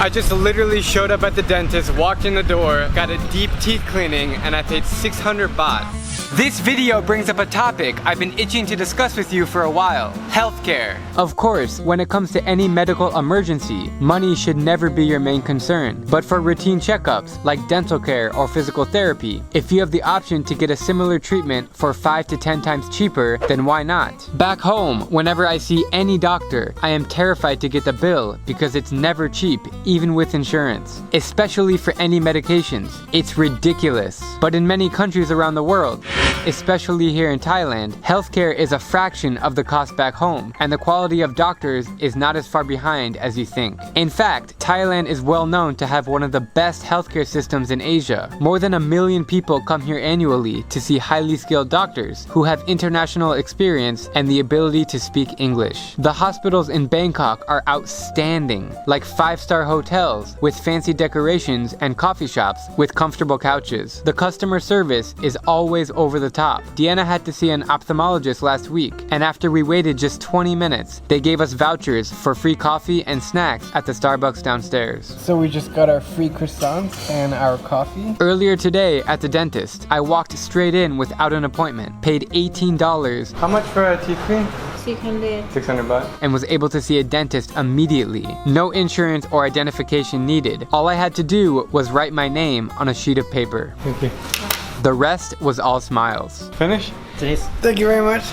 I just literally showed up at the dentist, walked in the door, got a deep teeth cleaning, and I paid 600 baht. This video brings up a topic I've been itching to discuss with you for a while: healthcare. Of course, when it comes to any medical emergency, money should never be your main concern. But for routine checkups, like dental care or physical therapy, if you have the option to get a similar treatment for 5 to 10 times cheaper, then why not? Back home, whenever I see any doctor, I am terrified to get the bill because it's never cheap, even with insurance. Especially for any medications. It's ridiculous. But in many countries around the world, especially here in Thailand, healthcare is a fraction of the cost back home, and the quality of doctors is not as far behind as you think. In fact, Thailand is well known to have one of the best healthcare systems in Asia. More than 1 million people come here annually to see highly skilled doctors who have international experience and the ability to speak English. The hospitals in Bangkok are outstanding, like 5-star hotels with fancy decorations and coffee shops with comfortable couches. The customer service is always over the top. Deanna had to see an ophthalmologist last week, and after we waited just 20 minutes, they gave us vouchers for free coffee and snacks at the Starbucks downstairs. So we just got our free croissants and our coffee. Earlier today at the dentist, I walked straight in without an appointment, paid $18. How much for a teeth clean? 600. 600 baht. And was able to see a dentist immediately. No insurance or identification needed. All I had to do was write my name on a sheet of paper. Thank you. The rest was all smiles. Finish? Yes. Thank you very much.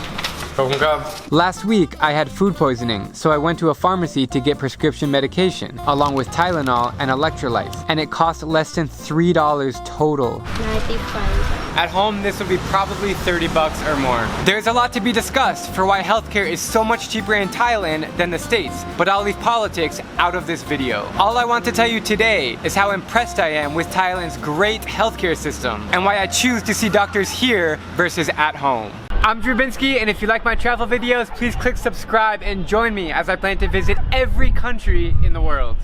Last week, I had food poisoning, so I went to a pharmacy to get prescription medication, along with Tylenol and electrolytes, and it cost less than $3 total. 95. At home, this would be probably 30 bucks or more. There's a lot to be discussed for why healthcare is so much cheaper in Thailand than the States, but I'll leave politics out of this video. All I want to tell you today is how impressed I am with Thailand's great healthcare system, and why I choose to see doctors here versus at home. I'm Drew Binsky, and if you like my travel videos, please click subscribe and join me as I plan to visit every country in the world.